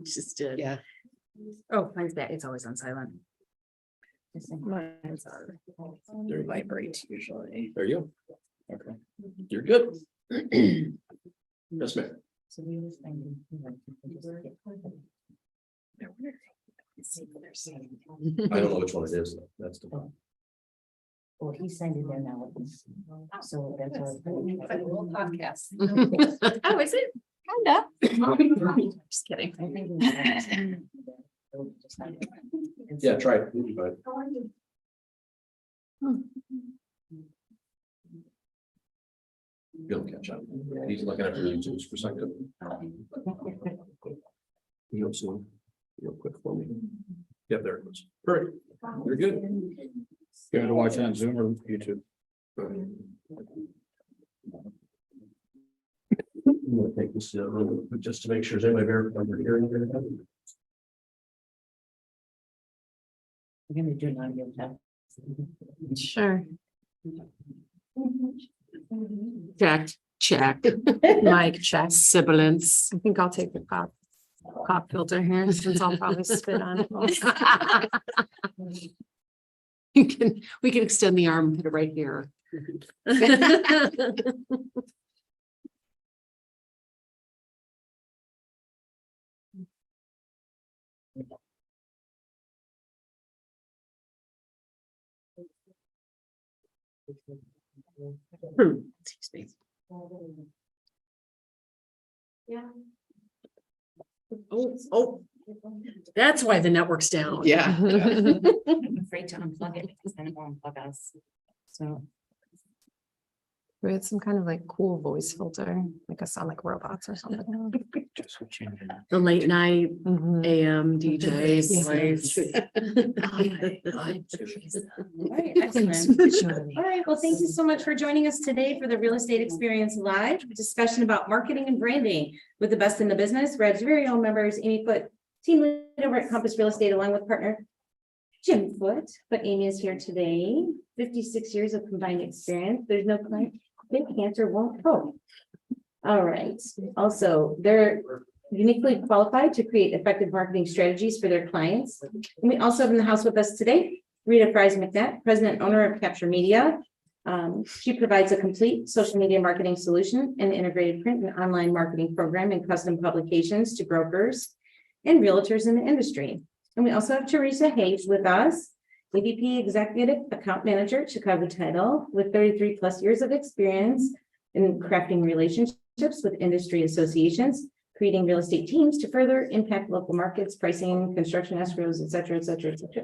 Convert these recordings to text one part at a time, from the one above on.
Just did. Yeah. Oh, mine's bad. It's always on silent. Mine's on. They vibrate usually. There you go. Okay, you're good. Yes, ma'am. So we were thinking. I don't know which one it is. That's the problem. Well, he signed it there now. So that's Podcast. Oh, is it? Kinda. Just kidding. Yeah, try it. But You'll catch up. He's looking at the YouTube's perspective. You'll soon, real quick for me. Yeah, there it goes. Perfect. You're good. You have to watch it on Zoom or YouTube. I'm gonna take this a little bit just to make sure there's anybody verifying we're hearing. We're gonna do an audio test. Sure. Check. Mic check. Sibilance. I think I'll take the pop filter here since I'll probably spit on it. We can extend the arm, put it right here. Excuse me. Yeah. Oh, that's why the network's down. Yeah. I'm afraid to unplug it because then it won't unplug us. So. We had some kind of like cool voice filter, make us sound like robots or something. The late night Mhm. AM DJs. Yes. All right, well, thank you so much for joining us today for the Real Estate Experience Live discussion about marketing and branding with the best in the business. Red's very own members, Amy Foote, team lead over at Compass Real Estate, along with partner Jim Foote. But Amy is here today, 56 years of combined experience. There's no client, cancer won't help. All right, also, they're uniquely qualified to create effective marketing strategies for their clients. And we also have in the house with us today, Rita Fries McNett, president and owner of Capture Media. She provides a complete social media marketing solution and integrated print and online marketing program and custom publications to brokers and realtors in the industry. And we also have Teresa Hayes with us, AVP Executive Account Manager, Chicago title, with 33 plus years of experience in crafting relationships with industry associations, creating real estate teams to further impact local markets, pricing, construction escrows, et cetera, et cetera, et cetera.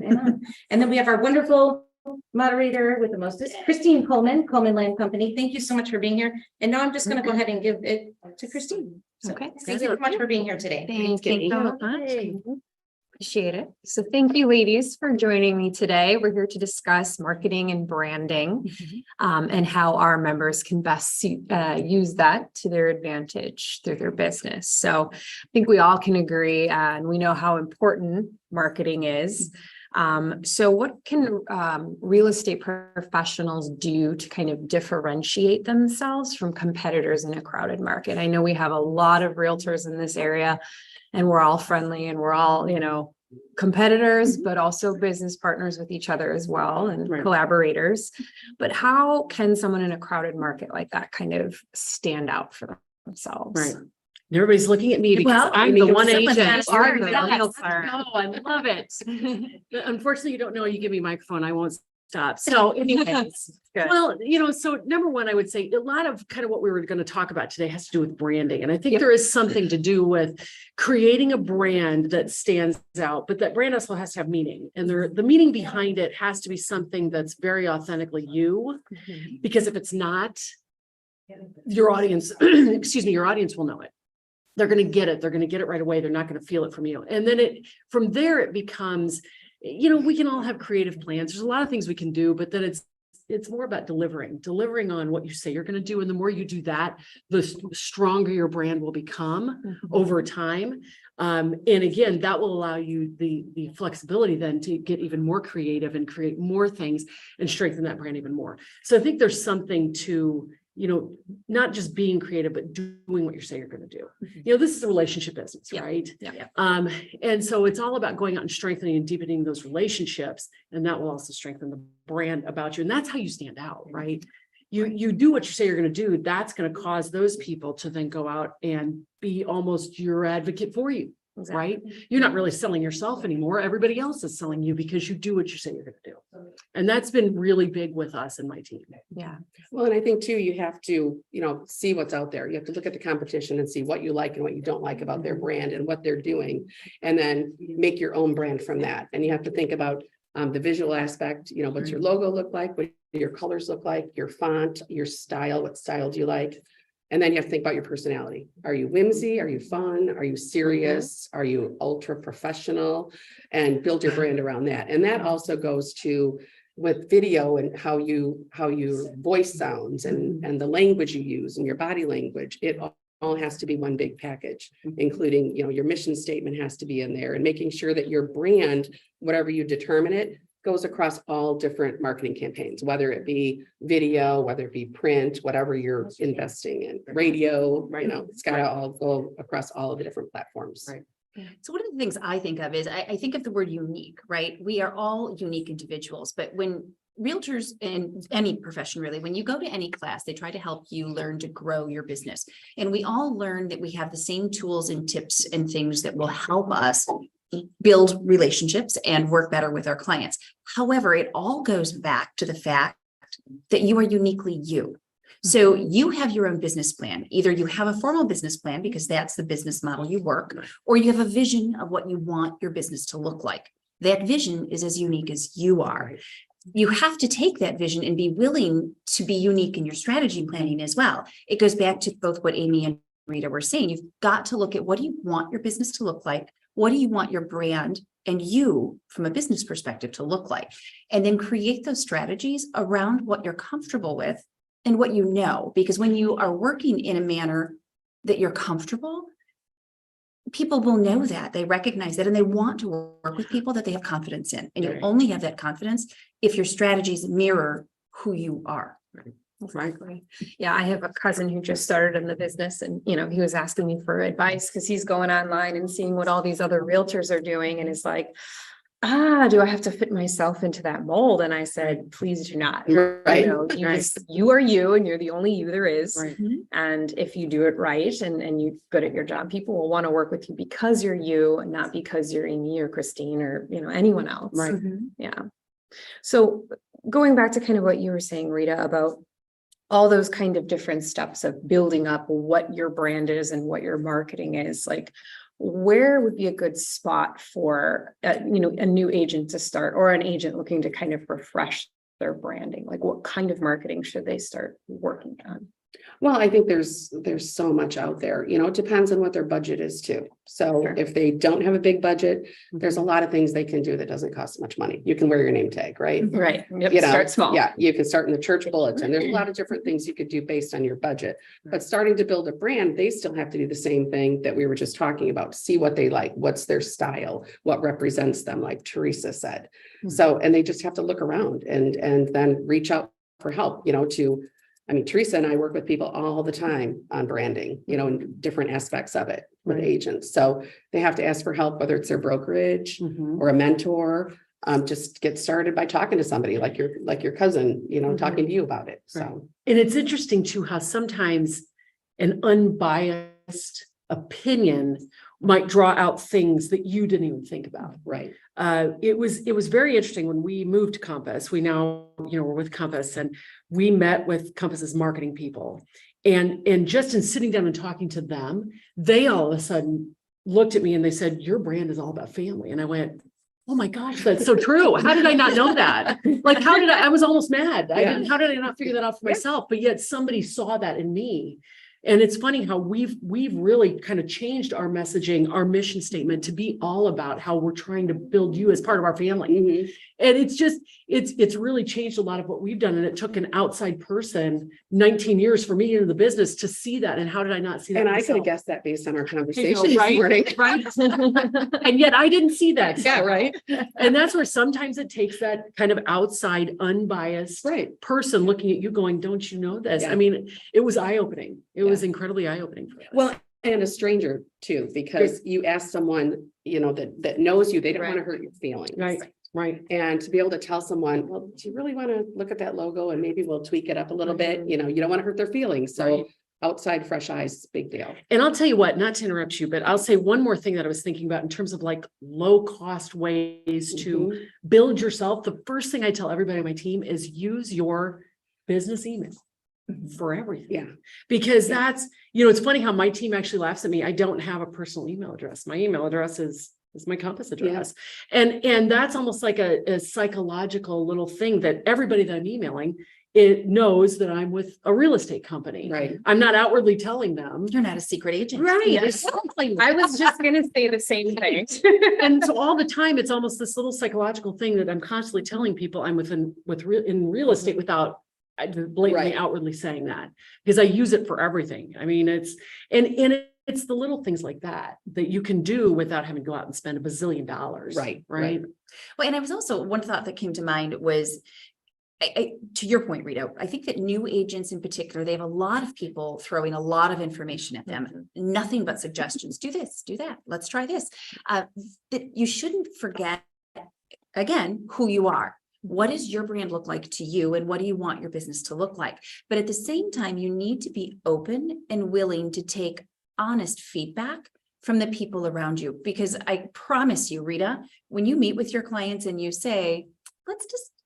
And then we have our wonderful moderator with the mostest, Christine Coleman, Coleman Land Company. Thank you so much for being here. And now I'm just going to go ahead and give it to Christine. So, Okay. thank you so much for being here today. Thank you so much. Appreciate it. So thank you, ladies, for joining me today. We're here to discuss marketing and branding and how our members can best use that to their advantage through their business. So I think we all can agree and we know how important marketing is. So what can real estate professionals do to kind of differentiate themselves from competitors in a crowded market? I know we have a lot of realtors in this area and we're all friendly and we're all, competitors, but also business partners with each other as well and collaborators. But how can someone in a crowded market like that kind of stand out for themselves? Right. And everybody's looking at me because I'm the one agent. You are the Yes. realtor. Oh, I love it. Unfortunately, you don't know, you give me a microphone, I won't stop. So anyways, Good. well, so number one, I would say a lot of kind of what we were going to talk about today has to do with branding. And I think Yep. there is something to do with creating a brand that stands out, but that brand also has to have meaning. And the meaning behind it has to be something that's very authentically you, because if it's not, your audience, your audience will know it. They're going to get it. They're going to get it right away. They're not going to feel it from you. And then from there, it becomes, we can all have creative plans. There's a lot of things we can do, but then it's more about delivering on what you say you're going to do. And the more you do that, the stronger your brand will become over time. And again, that will allow you the flexibility then to get even more creative and create more things and strengthen that brand even more. So I think there's something to not just being creative, but doing what you say you're going to do. This is a relationship business, Yeah. right? Yeah. And so it's all about going out and strengthening and deepening those relationships. And that will also strengthen the brand about you. And that's how you stand out, right? You do what you say you're going to do. That's going to cause those people to then go out and be almost your advocate for you. Right? You're not really selling yourself anymore. Everybody else is selling you because you do what you say you're going to do. And that's been really big with us and my team. Yeah. Well, and I think too, you have to, see what's out there. You have to look at the competition and see what you like and what you don't like about their brand and what they're doing. And then make your own brand from that. And you have to think about the visual aspect, what's your logo look like? What do your colors look like? Your font, your style, what style do you like? And then you have to think about your personality. Are you whimsy? Are you fun? Are you serious? Are you ultra professional? And build your brand around that. And that also goes to with video and how your voice sounds and the language you use and your body language. It all has to be one big package, including, your mission statement has to be in there and making sure that your brand, whatever you determine it, goes across all different marketing campaigns, whether it be video, whether it be print, whatever you're investing in, radio, it's got to all go across all of the different platforms. Right. So one of the things I think of is I think of the word unique, right? We are all unique individuals, but when realtors in any profession, really, when you go to any class, they try to help you learn to grow your business. And we all learn that we have the same tools and tips and things that will help us build relationships and work better with our clients. However, it all goes back to the fact that you are uniquely you. So you have your own business plan. Either you have a formal business plan because that's the business model you work, or you have a vision of what you want your business to look like. That vision is as unique as you are. You have to take that vision and be willing to be unique in your strategy planning as well. It goes back to both what Amy and Rita were saying. You've got to look at what do you want your business to look like? What do you want your brand and you from a business perspective to look like? And then create those strategies around what you're comfortable with and what you know, because when you are working in a manner that you're comfortable, people will know that, they recognize that, and they want to work with people that they have confidence in. And you only have that confidence if your strategies mirror who you are. Exactly. Yeah, I have a cousin who just started in the business and, he was asking me for advice because he's going online and seeing what all these other realtors are doing. And is like, do I have to fit myself into that mold? And I said, please do not. Right. You are you and you're the only you there is. Right. And if you do it right and you're good at your job, people will want to work with you because you're you and not because you're Amy or Christine or, anyone else. Right. Yeah. So going back to kind of what you were saying, Rita, about all those kind of different steps of building up what your brand is and what your marketing is, like, where would be a good spot for, a new agent to start, or an agent looking to kind of refresh their branding? Like, what kind of marketing should they start working on? Well, I think there's so much out there, it depends on what their budget is too. So Sure. if they don't have a big budget, there's a lot of things they can do that doesn't cost much money. You can wear your name tag, right? Right. Yep. Start small. Yeah, you can start in the church bulletin. There's a lot of different things you could do based on your budget. But starting to build a brand, they still have to do the same thing that we were just talking about. See what they like, what's their style, what represents them, like Teresa said. So, and they just have to look around and then reach out for help, Teresa and I work with people all the time on branding, in different aspects of it with agents. So they have to ask for help, whether it's their brokerage or a mentor. Just get started by talking to somebody like your cousin, talking to you about it. So, and it's interesting too, how sometimes an unbiased opinion might draw out things that you didn't even think about. right. It was very interesting when we moved to Compass. We now, we're with Compass, and we met with Compass's marketing people. And just in sitting down and talking to them, they all of a sudden looked at me and they said, your brand is all about family. And I went, oh my gosh, that's so true. How did I not know that? Like, I was almost mad. How did I not figure that out for myself? But yet somebody saw that in me. And it's funny how we've really kind of changed our messaging, our mission statement to be all about how we're trying to build you as part of our family. Mhm. And it's just, it's really changed a lot of what we've done. And it took an outside person 19 years for me into the business to see that. And how did I not see that? And I could have myself? guessed that based on our conversation this right? morning. Right. And yet I didn't see that. Yeah, right. And that's where sometimes it takes that kind of outside, unbiased Right. person looking at you going, don't you know this? Yeah. I mean, it was eye-opening. It Yeah. was incredibly eye-opening for us. Well, and a stranger too, because you ask someone, that knows you, they don't want to hurt your feelings. Right, right. And to be able to tell someone, well, do you really want to look at that logo and maybe we'll tweak it up a little bit? You don't want to hurt their feelings. So Right. outside fresh eyes, big deal. And I'll tell you what, not to interrupt you, but I'll say one more thing that I was thinking about in terms of like low cost ways to Mhm. build yourself. The first thing I tell everybody on my team is use your business email for everything. Yeah. Because that's, it's funny how my team actually laughs at me. I don't have a personal email address. My email address is my Compass address. And that's almost like a psychological little thing that everybody that I'm emailing, it knows that I'm with a real estate company. Right. I'm not outwardly telling them. You're not a secret agent. Right. Yes. Exactly. I was just gonna say the same thing. And so all the time, it's almost this little psychological thing that I'm constantly telling people I'm in real estate without blatantly Right. outwardly saying that, because I use it for everything. I mean, it's the little things like that you can do without having to go out and spend $1 bazillion. Right, Right. Well, and I was also, one thought that came to mind was, to your point, Rita, I think that new agents in particular, they have a lot of people throwing a lot of information at them, nothing but suggestions. Do this, do that. Let's try this. That you shouldn't forget, again, who you are. What does your brand look like to you? And what do you want your business to look like? But at the same time, you need to be open and willing to take honest feedback from the people around you. Because I promise you, Rita, when you meet with your clients and you say,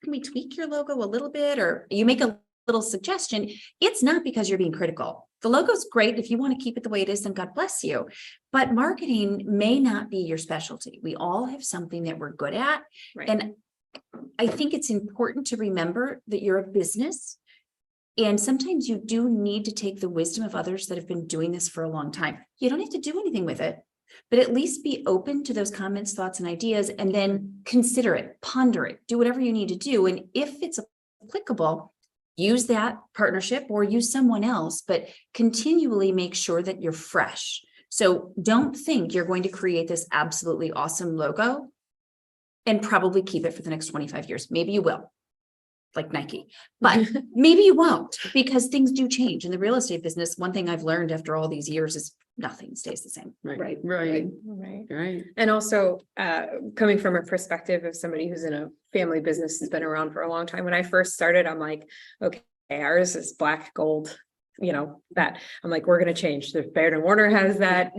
can we tweak your logo a little bit? Or you make a little suggestion, it's not because you're being critical. The logo's great. If you want to keep it the way it is, then God bless you. But marketing may not be your specialty. We all have something that we're good at. Right. And I think it's important to remember that you're a business. And sometimes you do need to take the wisdom of others that have been doing this for a long time. You don't have to do anything with it, but at least be open to those comments, thoughts, and ideas, and then consider it, ponder it, do whatever you need to do. And if it's applicable, use that partnership or use someone else, but continually make sure that you're fresh. So don't think you're going to create this absolutely awesome logo and probably keep it for the next 25 years. Maybe you will, like Nike, but maybe you won't, because things do change. In the real estate business, one thing I've learned after all these years is nothing stays the same. Right. Right. And also, coming from a perspective of somebody who's in a family business has been around for a long time. When I first started, I'm like, okay, ours is black, gold, that I'm like, we're going to change. The Baird & Warner has that,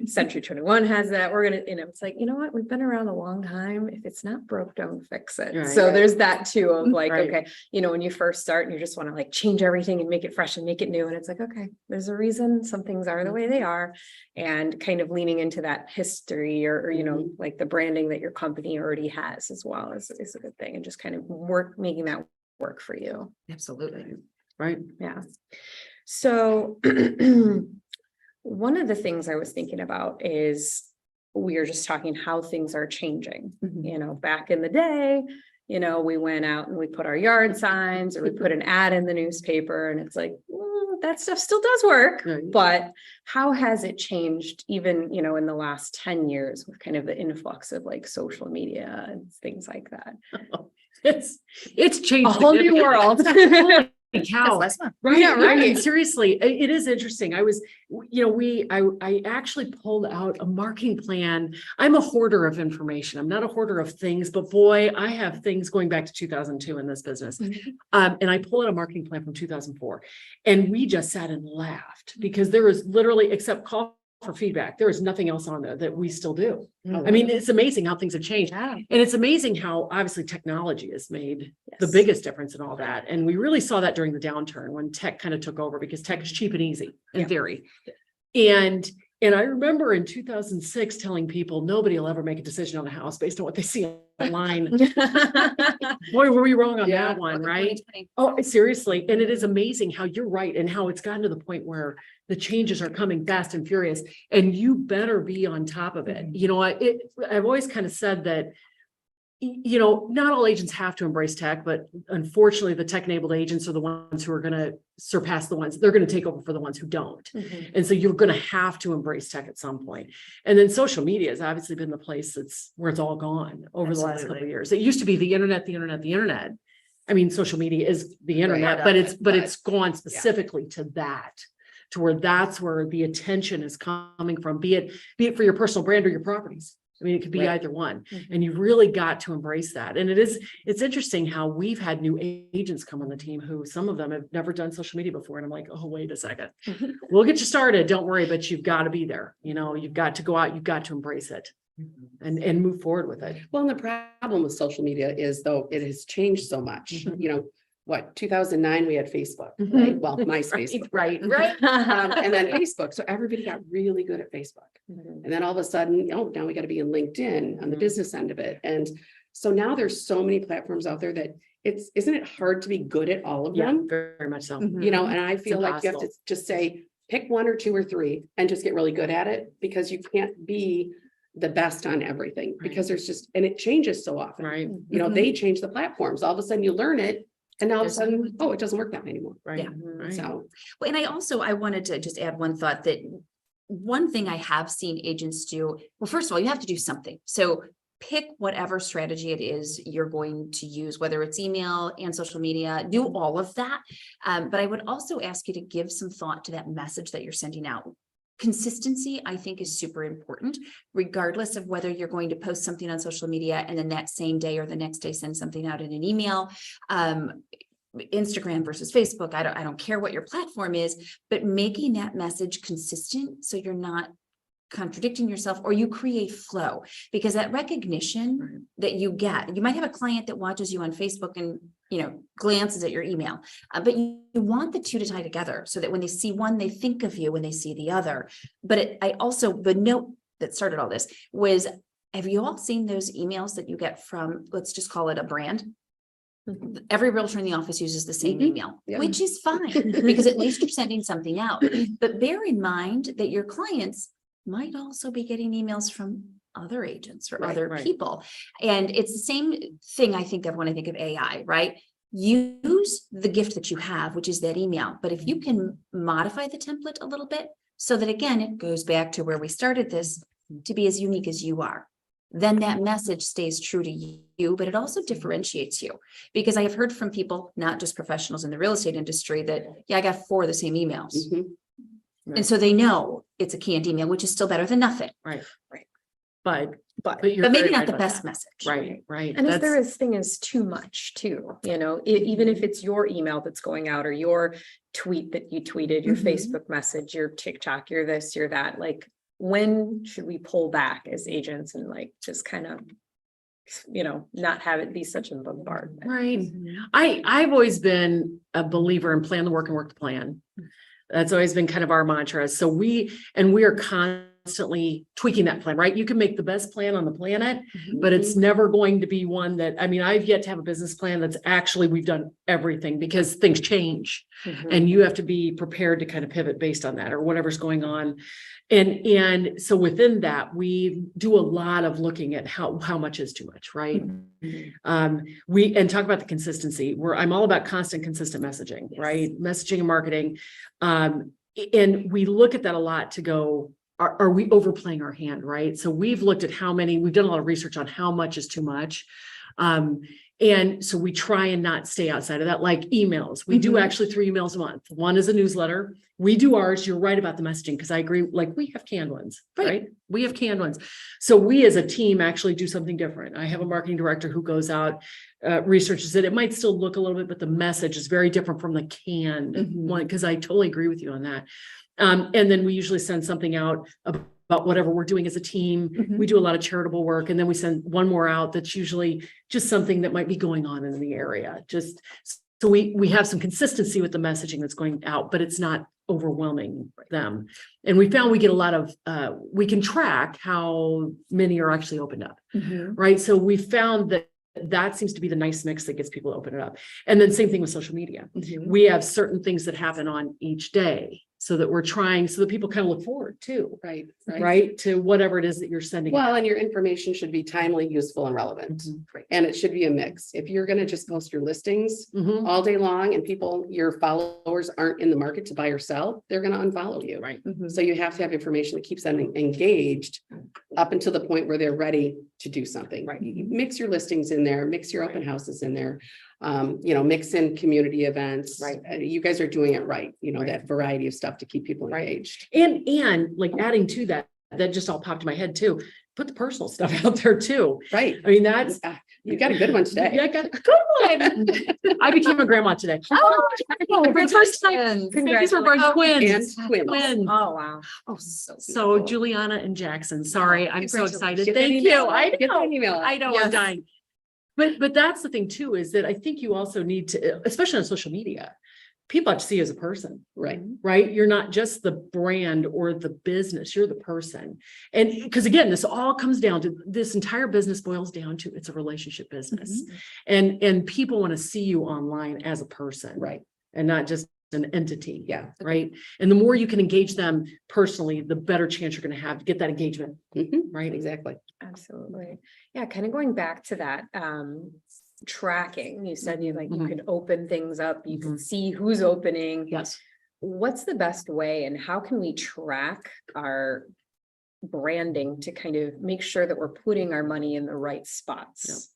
Century 21 has that. We're going to, it's like, you know what? We've been around a long time. If it's not broke, don't fix it. Right. So there's that too of like, Right. okay, when you first start and you just want to like change everything and make it fresh and make it new. And it's like, okay, there's a reason some things are the way they are, and kind of leaning into that history or like the branding that your company already has as well is a good thing, and just kind of making that work for you. Absolutely. Right. Yeah. So one of the things I was thinking about is we were just talking how things are changing. Back in the day, we went out and we put our yard signs or we put an ad in the newspaper, and it's like, that stuff still does work, Right. but how has it changed even, in the last 10 years with kind of the influx of like social media and things like that? It's changed. A whole new significantly. world. Holy cow. That's less fun. Right. Yeah, I mean, right. seriously, it is interesting. I actually pulled out a marketing plan. I'm a hoarder of information. I'm not a hoarder of things, but boy, I have things going back to 2002 in this business. And I pulled out a marketing plan from 2004, and we just sat and laughed because there was literally, except call for feedback, there is nothing else on there that we still do. I mean, it's amazing how things have changed. And it's amazing how obviously technology has made the biggest difference in all that. And we really saw that during the downturn when tech kind of took over, because tech is cheap and easy in theory. And And I remember in 2006 telling people, nobody will ever make a decision on a house based on what they see online. Boy, were we wrong on Yeah. that one, right? Oh, seriously. And it is amazing how you're right and how it's gotten to the point where the changes are coming fast and furious and you better be on top of it. You know, I've always kind of said that, you know, not all agents have to embrace tech, but unfortunately the tech enabled agents are the ones who are going to surpass the ones, they're going to take over for the ones who don't. And so you're going to have to embrace tech at some point. And then social media has obviously been the place where it's all gone over the last couple of years. It used to be the internet. I mean, social media is the internet, but it's gone specifically to that, to where that's where the attention is coming from, be it for your personal brand or your properties. I mean, it could be Right. either one, and you've really got to embrace that. And it's interesting how we've had new agents come on the team who some of them have never done social media before. And I'm like, oh, wait a second, we'll get you started. Don't worry, but you've got to be there. You know, you've got to go out, you've got to embrace it and move forward with it. Well, and the problem with social media is though, it has changed so much, you know, 2009, we had Facebook, right? Well, MySpace. Right. And then Facebook. So everybody got really good at Facebook. And then all of a sudden, oh, now we got to be in LinkedIn on the business end of it. And so now there's so many platforms out there that isn't it hard to be good at all of Yeah, them? very much so. You know, and I feel like you have to impossible. just say, pick one or two or three and just get really good at it because you can't be the best on everything because there's just, and it changes so often. Right. You know, they change the platforms. All of a sudden you learn it and all of a There's sudden, oh, it doesn't work that way anymore. Right. Yeah. Right. So, Well, and I wanted to just add one thought that one thing I have seen agents do, well, first of all, you have to do something. So pick whatever strategy it is you're going to use, whether it's email and social media, do all of that. But I would also ask you to give some thought to that message that you're sending out. Consistency, I think, is super important, regardless of whether you're going to post something on social media and then that same day or the next day send something out in an email. Instagram versus Facebook. I don't care what your platform is, but making that message consistent so you're not contradicting yourself or you create flow, because that recognition that you get, you might have a client that watches you on Facebook and, you know, glances at your email, but you want the two to tie together so that when they see one, they think of you when they see the other. But the note that started all this was, have you all seen those emails that you get from, let's just call it a brand? Every realtor in the office uses the same email, Yeah. which is fine because at least you're sending something out. But bear in mind that your clients might also be getting emails from other agents or other people. And it's the same thing I think of when I think of AI, right? Use the gift that you have, which is that email. But if you can modify the template a little bit so that, again, it goes back to where we started this, to be as unique as you are, then that message stays true to you, but it also differentiates you. Because I have heard from people, not just professionals in the real estate industry, that, yeah, I got 4 of the same emails. And so they know it's a canned email, which is still better than nothing. But But you're But maybe very not right the about best that. message. Right. and is there That's- a thing as too much too, you know, even if it's your email that's going out or your tweet that you tweeted, your Facebook message, your TikTok, your this, your that, like, when should we pull back as agents and like just kind of, you know, not have it be such a bombardment? Right. I've always been a believer in plan the work and work the plan. That's always been kind of our mantra. So we are constantly tweaking that plan, right? You can make the best plan on the planet, but it's never going to be one that, I mean, I've yet to have a business plan that's actually, we've done everything because things change and you have to be prepared to kind of pivot based on that or whatever's going on. And so within that, we do a lot of looking at how much is too much, right? And talk about the consistency I'm all about constant, consistent messaging, right? Messaging and marketing. And we look at that a lot to go, are we overplaying our hand, right? So we've looked at we've done a lot of research on how much is too much. And so we try and not stay outside of that, like emails. We do actually 3 emails a month. One is a newsletter. We do ours. You're right about the messaging because I agree. Like we have canned ones, right? We have canned ones. So we as a team actually do something different. I have a marketing director who goes out, researches it. It might still look a little bit, but the message is very different from the canned one because I totally agree with you on that. And then we usually send something out about whatever we're doing as a team. We do a lot of charitable work, and then we send one more out that's usually just something that might be going on in the area. Just so we have some consistency with the messaging that's going out, but it's not overwhelming them. And we found we get a lot of, we can track how many are actually opened up, right? So we found that seems to be the nice mix that gets people to open it up. And then same thing with social media. We have certain things that happen on each day so that we're trying, so that people kind of look forward too, Right. right? To whatever it is that you're sending. Well, and your information should be timely, useful, and relevant. And it should be a mix. If you're gonna just post your listings Mhm. all day long and your followers aren't in the market to buy or sell, they're gonna unfollow you. Right. So you have to have information that keeps them engaged up until the point where they're ready to do something. Right. You mix your listings in there, mix your open houses in there, mix in community events. Right. You guys are doing it right, Right. that variety of stuff to keep people Right. engaged. And like adding to that just all popped in my head too. Put the personal stuff out there too. Right. I mean, that's. You got a good one today. Yeah, I got a good one. I became a grandma today. Oh, For the first time. Babies were born twins. And twins. Twins. Oh, wow. Oh, so. So beautiful. Juliana and Jackson, sorry, I'm so excited. Get that Thank email you. out. I Get that know. email out. I know, I'm Yes. dying. But that's the thing too, is that I think you also need to, especially on social media, people have to see you as a person, Right. right? You're not just the brand or the business, you're the person. And because again, this all comes down to, this entire business boils down to, it's a relationship business. And people want to see you online as a person. Right. And not just an entity. Yeah. Right. And the more you can engage them personally, the better chance you're going to have to get that engagement. Mhm. Right. Exactly. Absolutely. Yeah, kind of going back to that, tracking, you said you Mhm. can open things up, you can see who's opening. Yes. What's the best way and how can we track our branding to kind of make sure that we're putting our money in the right spots?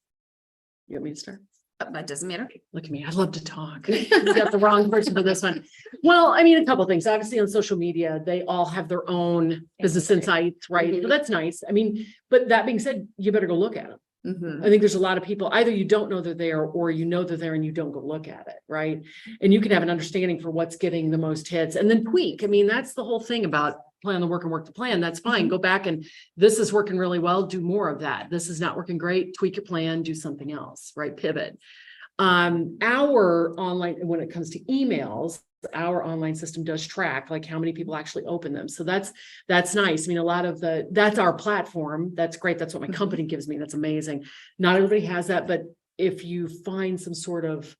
You want me to start? That doesn't matter. Look at me. I love to talk. You got the wrong person for this one. Well, I mean, a couple of things. Obviously on social media, they all have their own business insights, right? Mhm. So that's nice. I mean, but that being said, you better go look at them. Mhm. I think there's a lot of people, either you don't know they're there or you know they're there and you don't go look at it, right? And you can have an understanding for what's getting the most hits and then tweak. I mean, that's the whole thing about plan the work and work the plan. That's fine. Go back and this is working really well. Do more of that. This is not working great. Tweak your plan, do something else, right? Pivot. Our online, when it comes to emails, our online system does track like how many people actually open them. So that's nice. I mean, a lot of that's our platform. That's great. That's what my company gives me. That's amazing. Not everybody has that, but if you find some sort of,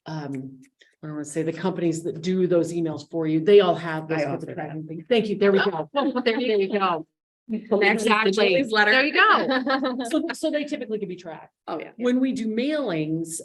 I don't want to say the companies that do those emails for you, they all have those I type of offer tracking things. Thank you. There we go. There you go. Exactly. Julie's letter. There you go. So they typically can be tracked. Oh, yeah. When we do mailings,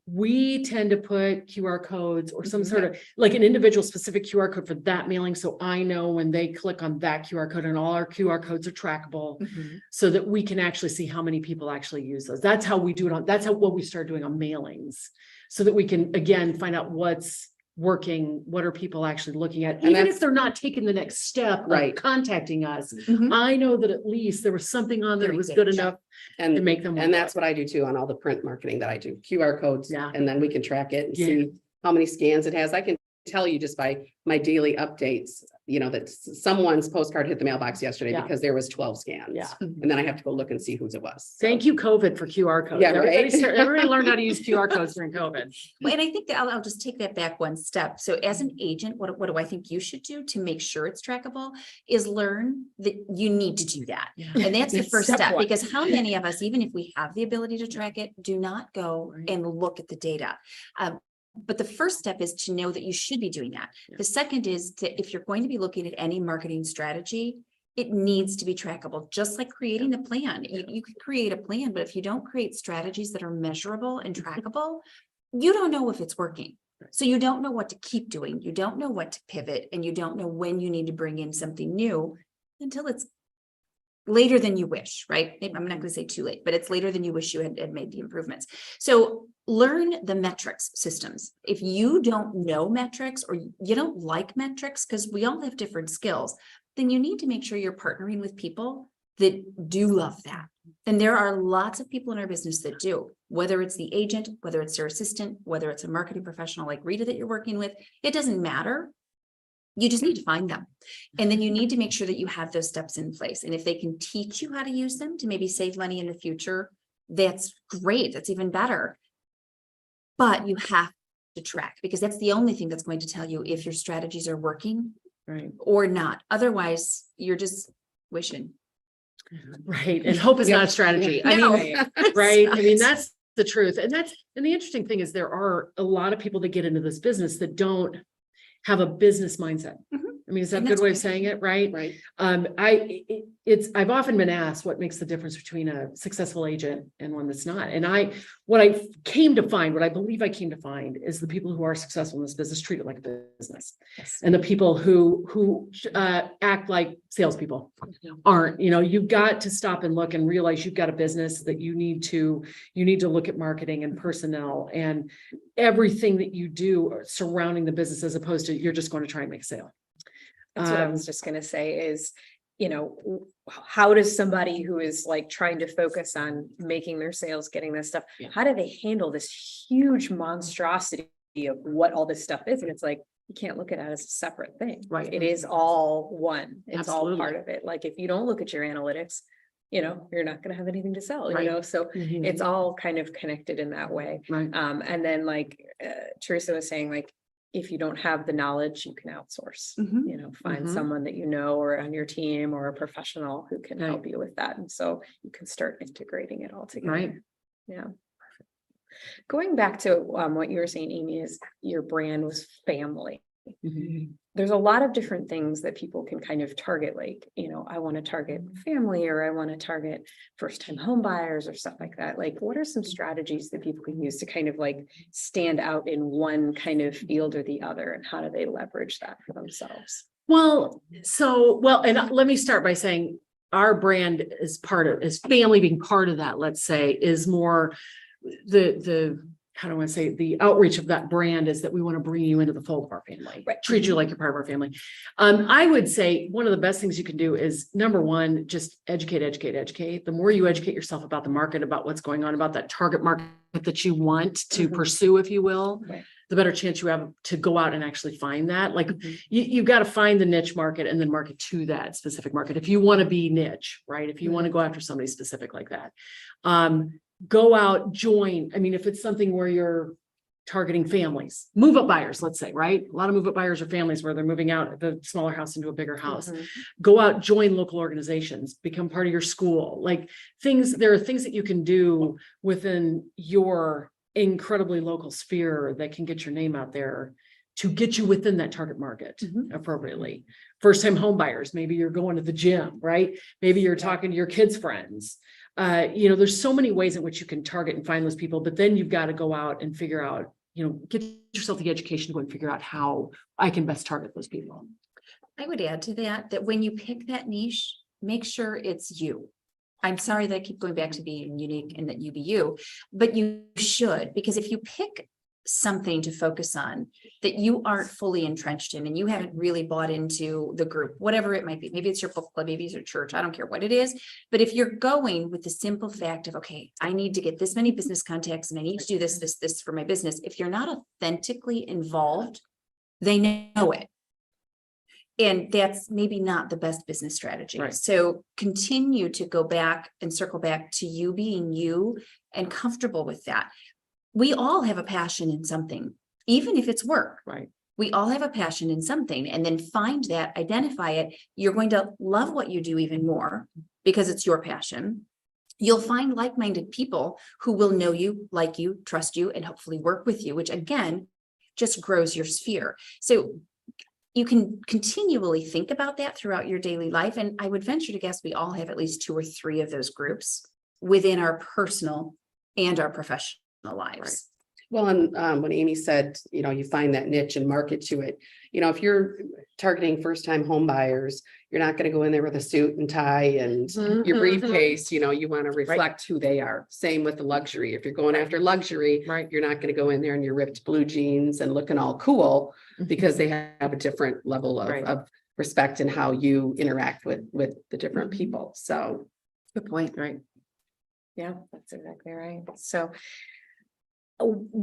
we tend to put QR codes or some sort of like an individual specific QR code for that mailing. So I know when they click on that QR code and all our QR codes are trackable so that we can actually see how many people actually use those. That's how we do it that's what we start doing on mailings so that we can, again, find out what's working, what are people actually looking at, And even that's- if they're not taking the next step Right. of contacting us. Mhm. I know that at least there was something on there that They're was good engaged. enough to And, make them. and that's what I do too on all the print marketing that I do, QR codes. Yeah. And then we can track it and Yeah. see how many scans it has. I can tell you just by my daily updates, that someone's postcard hit the mailbox yesterday Yeah. because there was 12 scans. Yeah. And then I have to go look and see whose it was. So- Thank you, COVID, for QR codes. Yeah, right. Everybody learned how to use QR codes during COVID. Well, and I think that I'll just take that back one step. So as an agent, what do I think you should do to make sure it's trackable is learn that you need to do that. And that's the That's first step step, one. because how many of us, even if we have the ability to track it, do not go Right. and look at the data. But the first step is to know that you should be doing that. The second is that if you're going to be looking at any marketing strategy, it needs to be trackable, just like creating a plan. You could create a plan, but if you don't create strategies that are measurable and trackable, you don't know if it's working. So you don't know what to keep doing. You don't know what to pivot, and you don't know when you need to bring in something new until it's later than you wish, right? I'm not going to say too late, but it's later than you wish you had made the improvements. So learn the metrics systems. If you don't know metrics or you don't like metrics, because we all have different skills, then you need to make sure you're partnering with people that do love that. And there are lots of people in our business that do, whether it's the agent, whether it's their assistant, whether it's a marketing professional like Rita that you're working with, it doesn't matter. You just need to find them. And then you need to make sure that you have those steps in place. And if they can teach you how to use them to maybe save money in the future, that's great. That's even better. But you have to track, because that's the only thing that's going to tell you if your strategies are working Right. or not. Otherwise, you're just wishing. Right. And hope is Yep. not a strategy. I No. mean, right. I mean, that's the truth. And the interesting thing is there are a lot of people that get into this business that don't have a business mindset. Mhm. I mean, is that And a good that's way of okay. saying it? Right. Right. I've often been asked what makes the difference between a successful agent and one that's not. And what I believe I came to find is the people who are successful in this business treat it like a business. Yes. And the people who act like salespeople aren't, you've got to stop and look and realize you've got a business that you need to look at marketing and personnel and everything that you do surrounding the business, as opposed to you're just going to try and make a sale. That's what I was just gonna say is, how does somebody who is like trying to focus on making their sales, getting this stuff, Yeah. how do they handle this huge monstrosity of what all this stuff is? And it's like, you can't look at it as a separate thing. Right. It is all one. It's all Absolutely. part of it. Like, if you don't look at your analytics, you're not gonna have anything to sell, Right. so Mhm. it's all kind of connected in that way. Right. And then like Teresa was saying, like, if you don't have the knowledge, you can outsource, Mhm. find Mhm. someone that you know or on your team or a professional who can Right. help you with that. And so you can start integrating it all together. Right. Yeah. Going back to what you were saying, Amy, is your brand was family. Mhm. There's a lot of different things that people can kind of target, like, I want to target family, or I want to target first-time home buyers or stuff like that. Like, what are some strategies that people can use to kind of like stand out in one kind of field or the other, and how do they leverage that for themselves? And let me start by saying our brand is family being part of that, let's say, is more how do I say, the outreach of that brand is that we want to bring you into the fold of our family, Right. treat you like you're part of our family. I would say one of the best things you can do is, number one, just educate. The more you educate yourself about the market, about what's going on, about that target market that you want to Mhm. pursue, if you will, Right. the better chance you have to go out and actually find that. Like, Mhm. you've got to find the niche market and then market to that specific market. If you want to be niche, right? If you want to go after somebody specific like that, go out, join. I mean, if it's something where you're targeting families, move up buyers, let's say, right? A lot of move up buyers are families where they're moving out of the smaller house into a bigger house. Mhm. Go out, join local organizations, become part of your school. Like, there are things that you can do within your incredibly local sphere that can get your name out there to get you within that target market Mhm. appropriately. First time home buyers, maybe you're going to the gym, right? Maybe you're talking to your kids' friends. There's so many ways in which you can target and find those people, but then you've got to go out and figure out, get yourself the education to go and figure out how I can best target those people. I would add to that when you pick that niche, make sure it's you. I'm sorry that I keep going back to being unique and that you be you, but you should, because if you pick something to focus on that you aren't fully entrenched in and you haven't really bought into the group, whatever it might be, maybe it's your book club, maybe it's your church, I don't care what it is, but if you're going with the simple fact of, okay, I need to get this many business contacts and I need to do this for my business, if you're not authentically involved, they know it. And that's maybe not the best business strategy. Right. So continue to go back and circle back to you being you and comfortable with that. We all have a passion in something, even if it's work. Right. We all have a passion in something, and then find that, identify it. You're going to love what you do even more because it's your passion. You'll find like-minded people who will know you, like you, trust you, and hopefully work with you, which again, just grows your sphere. So you can continually think about that throughout your daily life. And I would venture to guess we all have at least 2 or 3 of those groups within our personal and our professional lives. Right. Well, and when Amy said, you find that niche and market to it, if you're targeting first-time home buyers, you're not going to go in there with a suit and tie and your briefcase, you want to reflect who they are. Same with the luxury. If you're going after luxury, Right. you're not going to go in there in your ripped blue jeans and looking all cool, because they have a different level Right. of respect in how you interact with the different people. So. Good point. Right. Yeah, that's exactly right. So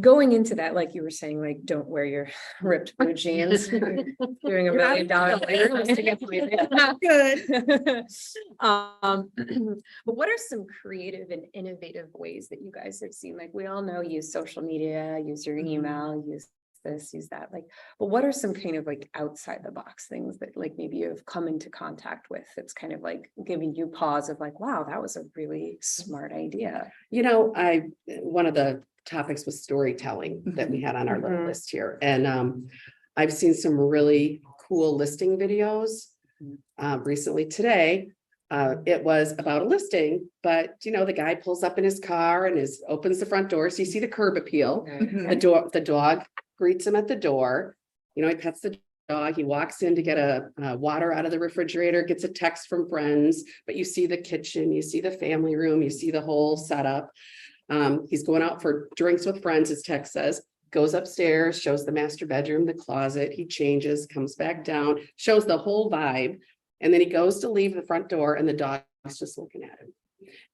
going into that, like you were saying, like, don't wear your ripped blue jeans. Doing $1 million. Not good. But what are some creative and innovative ways that you guys have seen? Like, we all know, use social media, use your email, use this, use that, like, but what are some kind of like outside the box things that like maybe you've come into contact with that's kind of like giving you pause of like, wow, that was a really smart idea? You know, one of the topics was storytelling that we had on our little Mhm. list here, and I've seen some really cool listing videos. Recently today, it was about a listing, but you know, the guy pulls up in his car and opens the front door, so you see the curb appeal. The dog greets him at the door. You know, he pets the dog, he walks in to get a water out of the refrigerator, gets a text from friends, but you see the kitchen, you see the family room, you see the whole setup. He's going out for drinks with friends, his text says, goes upstairs, shows the master bedroom, the closet, he changes, comes back down, shows the whole vibe. And then he goes to leave the front door and the dog's just looking at him.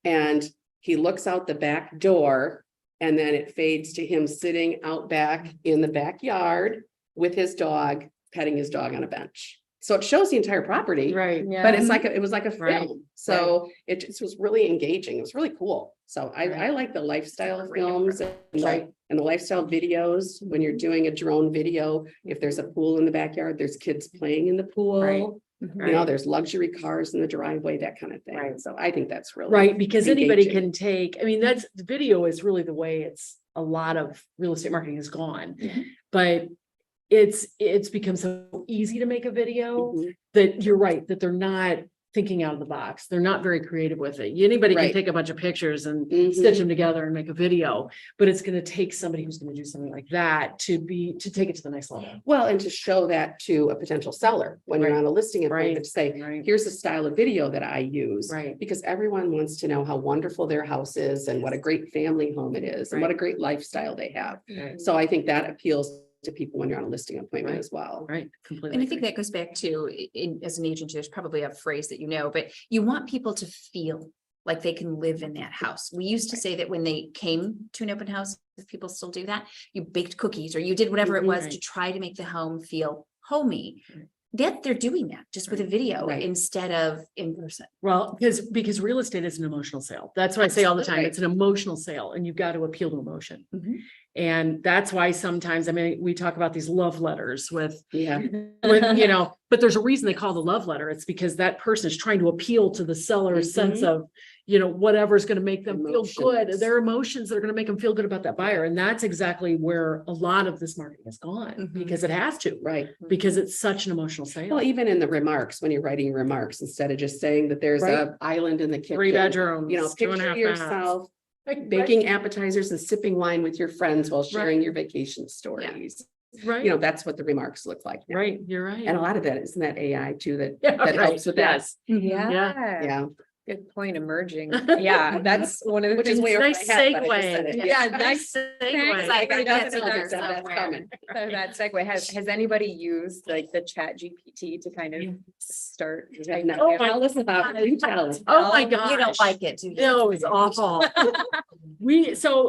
And he looks out the back door and then it fades to him sitting out back in the backyard with his dog, petting his dog on a bench. So it shows the entire property. Right. But it's like, it was like a Right. film. So it just was really engaging. It was really cool. So I like the lifestyle films and the lifestyle videos. When you're doing a drone video, if there's a pool in the backyard, there's kids playing in the pool. Right. You know, there's luxury cars in the driveway, that kind of thing. Right. So I think that's really. Right, because anybody engaging. can take, I mean, that's, the video is really the way a lot of real estate marketing has gone. Mhm. But it's become so easy to make a video Mhm. that you're right, that they're not thinking out of the box. They're not very creative with it. Anybody can Right. take a bunch of pictures and Mhm. stitch them together and make a video, but it's gonna take somebody who's gonna do something like that to take it to the next level. Well, and to show that to a potential seller when you're Right. on a listing Right. appointment, to say, Right. here's the style of video that I use. Right. Because everyone wants to know how wonderful their house is and what a great family home it is and what a great lifestyle they have. Right. So I think that appeals to people when you're on a listing appointment Right. as well. Right, completely. And I think agree. that goes back to, as an agent, there's probably a phrase that you know, but you want people to feel like they can live in that house. We used to say that when they came to an open house, if people still do that, you baked cookies or you did whatever it was Right. to try to make the home feel homey. That they're doing that just with a video Right. instead of in person. Well, because real estate is an emotional sale. That's what I say all the time. Right. It's an emotional sale and you've got to appeal to emotion. Mhm. And that's why sometimes, I mean, we talk about these love letters with, Yeah. you know, but there's a reason they call the love letter. It's because that person is trying to appeal to the seller's sense of, you know, whatever's going to make them feel good. Emotions. Their emotions that are going to make them feel good about that buyer. And that's exactly where a lot of this marketing has gone Mhm. because it has to, Right. because it's such an emotional sale. Well, even in the remarks, when you're writing remarks, instead of just saying that there's Right. a island in the kitchen. 3 bedrooms, You know, 2.5 picture baths. yourself Right. baking appetizers and sipping wine with your friends while sharing your vacation stories. Right. You know, that's what the remarks look like. now. Right, you're right. And a lot of that, isn't that AI too, that Yeah, that helps with that? yes. Yeah. Yeah. Good point, emerging. Yeah, that's one of the Which is things. way over my Nice head, but I just said segue. it. Yeah, Nice segue. Like, I That's know another that's somewhere. coming. So that segue, has anybody used like the chat GPT to kind of start? typing No, it? tell us about it. You tell us. Oh my You don't gosh. like it, do you? No, it's awful.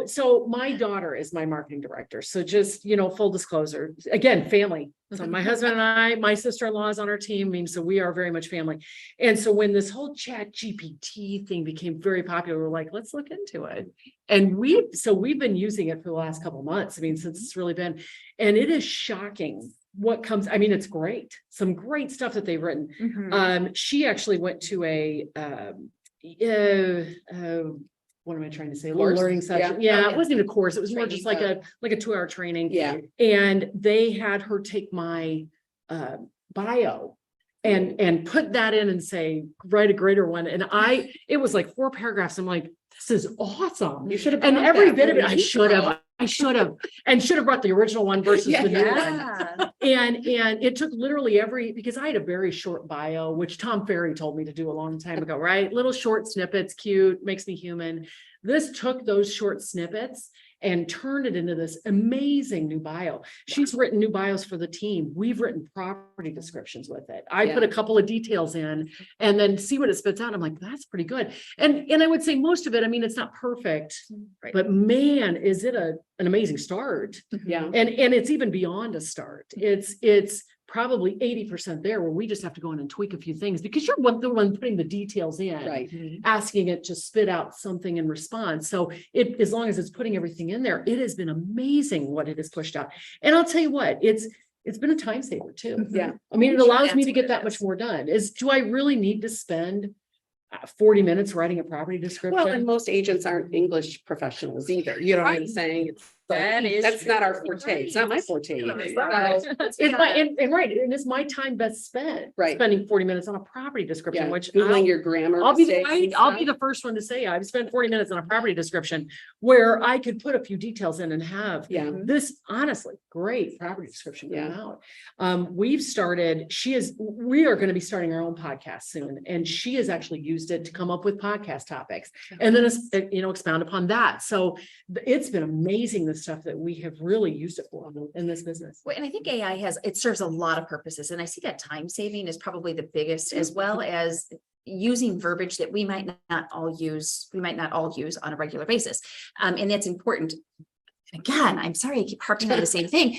So my daughter is my marketing director. So just, you know, full disclosure, again, family. So my husband and I, my sister-in-law is on our team. I mean, so we are very much family. And so when this whole chat GPT thing became very popular, we're like, let's look into it. And we've been using it for the last couple of months. I mean, since it's really been, and it is shocking what comes. I mean, it's great. Some great stuff that they've written. Mhm. She actually went to a, what am I trying to say? A little Course? learning session. Yeah. Yeah, it wasn't even a course. It was more just like Training, a 2-hour training. Yeah. And they had her take my bio and put that in and say, write a greater one. And it was like 4 paragraphs. I'm like, this is awesome. You should have. And brought every that. bit of Where it, did I you should go? have, and should have brought the original one versus the new one. Yeah. And it took literally because I had a very short bio, which Tom Ferry told me to do a long time ago, right? Little short snippets, cute, makes me human. This took those short snippets and turned it into this amazing new bio. She's written new bios for the team. We've written property descriptions with it. I put a couple of details in and then see what it spits out. I'm like, that's pretty good. And I would say most of it, I mean, it's not perfect, Right. but man, is it an amazing start. Yeah. And it's even beyond a start. It's probably 80% there where we just have to go in and tweak a few things because you're the one putting the details in. Right. Asking it to spit out something in response. So as long as it's putting everything in there, it has been amazing what it has pushed out. And I'll tell you what, it's been a time saver too. Yeah. I mean, it Sure, allows me that's to what get it that is. much more done. Do I really need to spend 40 minutes writing a property Well, and description? most agents aren't English professionals either. You know what I'm saying? It's like, That is that's not our true. forte. It's not my forte. either. Right. So, It's my, and right, and it's my time best spent. Right. Spending 40 minutes on a property description, Yeah, which Googling your grammar. I'll be mistakes and I'll be stuff. the first one to say I've spent 40 minutes on a property description where I could put a few details in and have Yeah. this honestly great property description come Yeah. out. We are going to be starting our own podcast soon, and she has actually used it to come up with podcast topics and then expound upon that. So it's been amazing the stuff that we have really used it for in this business. Well, and I think AI it serves a lot of purposes, and I see that time saving is probably the biggest, as well as using verbiage that we might not all use on a regular basis. And that's important. And again, I'm sorry, I keep harping on the same thing.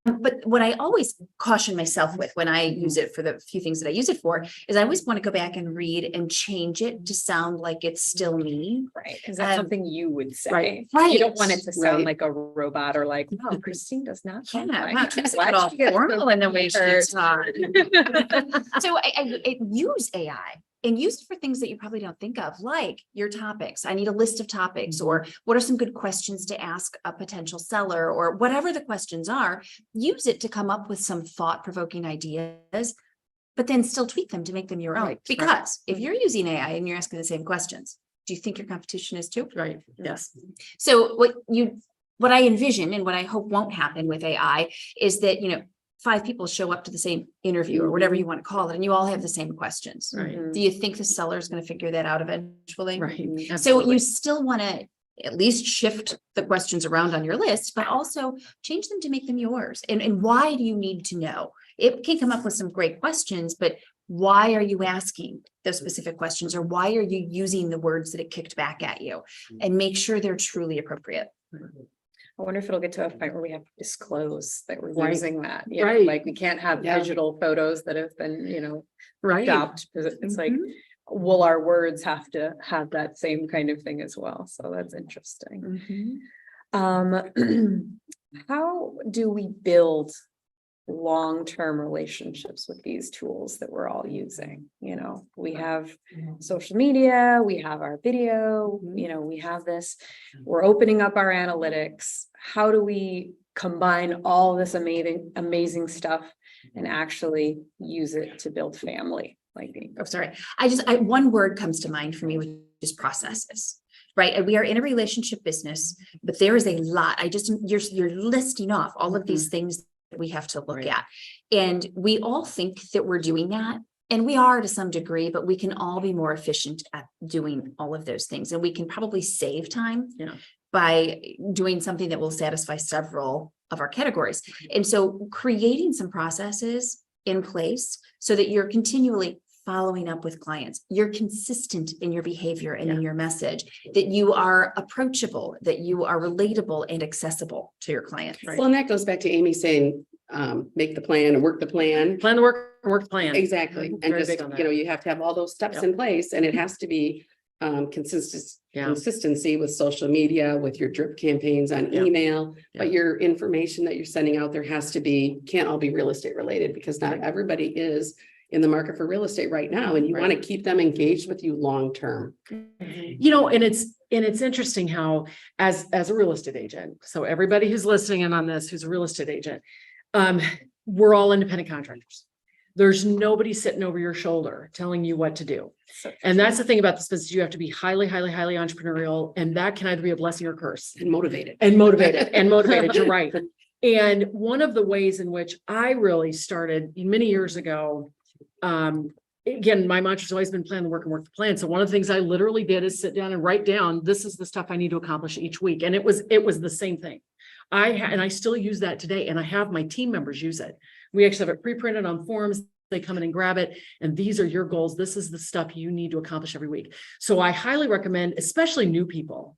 But what I always caution myself with when I use it for the few things that I use it for is I always want to go back and read and change it to sound like it's still me. Right. Is that Um, something you would say? right. Right. You don't want it to sound Right. like a robot or like, no, Christine does not. Yeah, sound like wow, that. Teresa Why got all she get formal in the way she her- talked. So I use AI and use it for things that you probably don't think of, like your topics. I need a list of topics, or what are some good questions to ask a potential seller, or whatever the questions are. Use it to come up with some thought-provoking ideas, but then still tweak them to make them your own. Right, Because if you're using AI and you're asking the same questions, do you think your competition is too? Right. Yes. So what I envision and what I hope won't happen with AI is that, 5 people show up to the same interview or whatever you want to call it, and you all have the same questions. Right. Mhm. Do you think the seller is going to figure that out eventually? Right. So Absolutely. you still want to at least shift the questions around on your list, but also change them to make them yours. And why do you need to know? It can come up with some great questions, but why are you asking those specific questions, or why are you using the words that it kicked back at you? And make sure they're truly appropriate. I wonder if it'll get to a point where we have to disclose that we're Right. using that. Right. Like we can't have Yeah. digital photos that have been, Right. stopped. Because it's like, Mhm. will our words have to have that same kind of thing as well? So that's interesting. How do we build long-term relationships with these tools that we're all using? We have social media, we have our video, we have this, we're opening up our analytics. How do we combine all this amazing stuff and actually use it to build family? Oh, sorry. One word comes to mind for me, which is processes. Right. And we are in a relationship business, but there is a lot. You're listing off all of these things that we have to look Right. at. And we all think that we're doing that. And we are to some degree, but we can all be more efficient at doing all of those things. And we can probably save time Yeah. by doing something that will satisfy several of our categories. And so creating some processes in place so that you're continually following up with clients, you're consistent in your behavior and in your message, that you are approachable, that you are relatable and accessible to your clients. Right. Well, and that goes back to Amy saying, make the plan and work the plan. Plan the work the plan. Exactly. And Very just, big on that. you have to have all those steps Yep. in place, and it has to be Yeah. consistency with social media, with your drip campaigns on Yeah. email, Yeah. but your information that you're sending out there can't all be real estate related, because not everybody is in the market for real estate right now, and you want to keep them engaged with you long term. And it's interesting how as a real estate agent, so everybody who's listening in on this, who's a real estate agent, we're all independent contractors. There's nobody sitting over your shoulder telling you what to do. And that's the thing about this business. You have to be highly, highly, highly entrepreneurial, and that can either be a blessing or curse. And motivated. And motivated, you're right. And one of the ways in which I really started many years ago, again, my mantra's always been plan the work and work the plan. So one of the things I literally did is sit down and write down, this is the stuff I need to accomplish each week. And it was the same thing. And I still use that today, and I have my team members use it. We actually have it pre-printed on forms. They come in and grab it, and these are your goals. This is the stuff you need to accomplish every week. So I highly recommend, especially new people.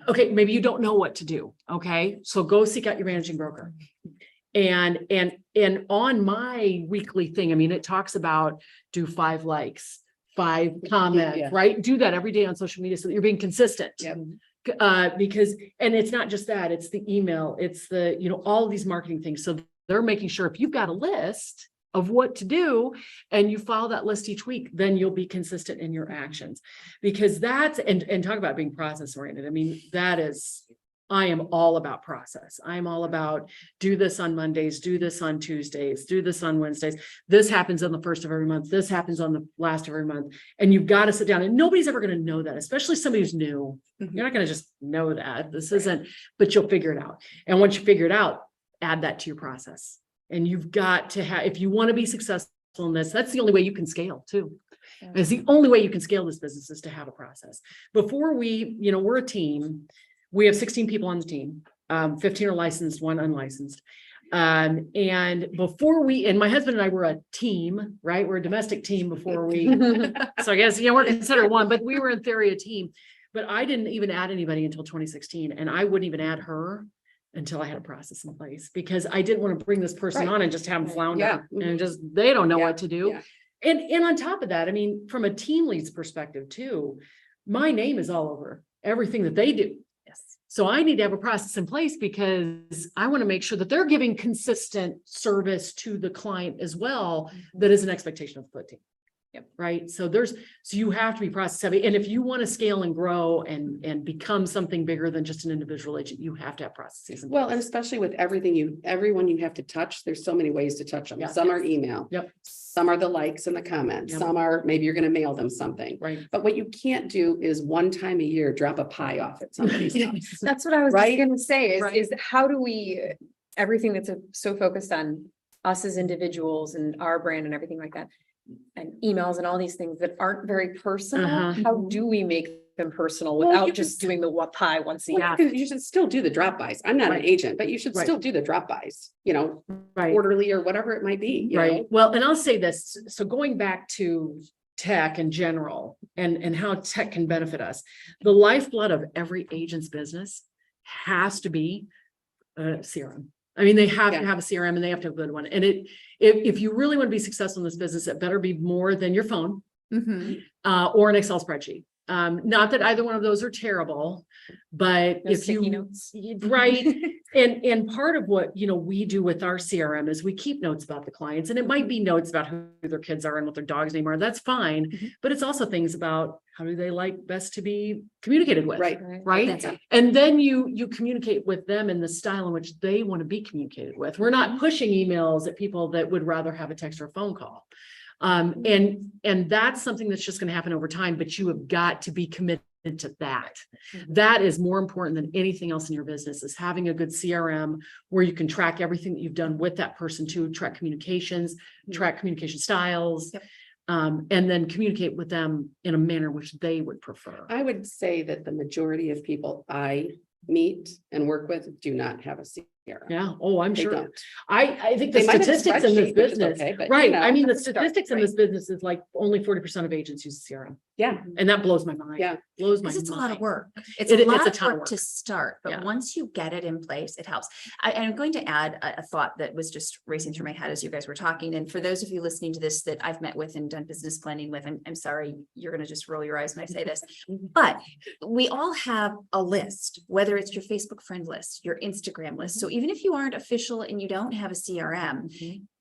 Okay, maybe you don't know what to do. Okay, so go seek out your managing broker And on my weekly thing, I mean, it talks about do 5 likes, 5 comments, Yeah. right? Do that every day on social media so that you're being consistent. Yep. Because, and it's not just that, it's the email, it's the, all of these marketing things. So they're making sure if you've got a list of what to do and you follow that list each week, then you'll be consistent in your actions. Because that's, and talk about being process oriented. I mean, I am all about process. I'm all about do this on Mondays, do this on Tuesdays, do this on Wednesdays. This happens on the first of every month. This happens on the last of every month. And you've got to sit down, and nobody's ever going to know that, especially somebody who's new. You're not going to just know that this isn't, but you'll figure it out. And once you figure it out, add that to your process. And you've got to have, if you want to be successful in this, that's the only way you can scale too. It's the only way you can scale this business is to have a process. Before we're a team. We have 16 people on the team. 15 are licensed, 1 unlicensed. And my husband and I were a team, right? We're a domestic team before we, so I guess, we're considered one, but we were in theory a team. But I didn't even add anybody until 2016. And I wouldn't even add her until I had a process in place, because I didn't want to bring this person on and just have them flounder and just, they don't know what to do. Yeah. And on top of that, I mean, from a team lead's perspective too, my name is all over everything that they do. So I need to have a process in place because I want to make sure that they're giving consistent service to the client as well. That is an expectation of the foot team. Yep. Right. So you have to be process heavy. And if you want to scale and grow and become something bigger than just an individual agent, you have to have processes. In place. Well, and especially with everyone you have to touch, there's so many ways to touch them. Yeah. Some are email. Yep. Some are the likes and the comments. Yep. Some are, maybe you're going to mail them something. Right. But what you can't do is one time a year, drop a pie off at somebody's house. That's what I was Right? just gonna say Right. is how do we, everything that's so focused on us as individuals and our brand and everything like that, and emails and all these things that aren't very personal, Uh-huh. how do we make them personal Well, without you just can- doing the pie once a year? Well, you should still do the drop bys. I'm not Right. an agent, but you should Right. still do the drop bys, Right. quarterly or whatever it might be. you Right. know? Well, and I'll say this, so going back to tech in general and how tech can benefit us, the lifeblood of every agent's business has to be a CRM. I mean, they have to Yeah. have a CRM and they have to have a good one. And if you really want to be successful in this business, it better be more than your phone or an Excel spreadsheet. Not that either one of those are terrible, but No if sticky you, notes. right. And part of what, we do with our CRM is we keep notes about the clients, and it might be notes about who their kids are and what their dog's name are. That's fine. Mhm. But it's also things about how do they like best to be communicated with. Right. Right. That's it. And then you communicate with them in the style in which they want to be communicated with. We're not pushing emails at people that would rather have a text or a phone call. And that's something that's just going to happen over time, but you have got to be committed to that. That is more important than anything else in your business, is having a good CRM where you can track everything that you've done with that person to track communications, track communication styles, Yep. And then communicate with them in a manner which they would prefer. I would say that the majority of people I meet and work with do not have a CRM. Yeah. Oh, I'm They sure. don't. I think the They might have a statistics in this spreadsheet, which is business, okay, but, right? I mean, the start, statistics in right. this business is like only 40% of agents use a CRM. Yeah. And that blows my mind. Yeah. Blows my Because it's a lot of mind. work. It's It- a it's lot a of ton of work to work. start, Yeah. but once you get it in place, it helps. And I'm going to add a thought that was just racing through my head as you guys were talking. And for those of you listening to this that I've met with and done business planning with, I'm sorry, you're going to just roll your eyes when I say this, but we all have a list, whether it's your Facebook friend list, your Instagram list. So even if you aren't official and you don't have a CRM,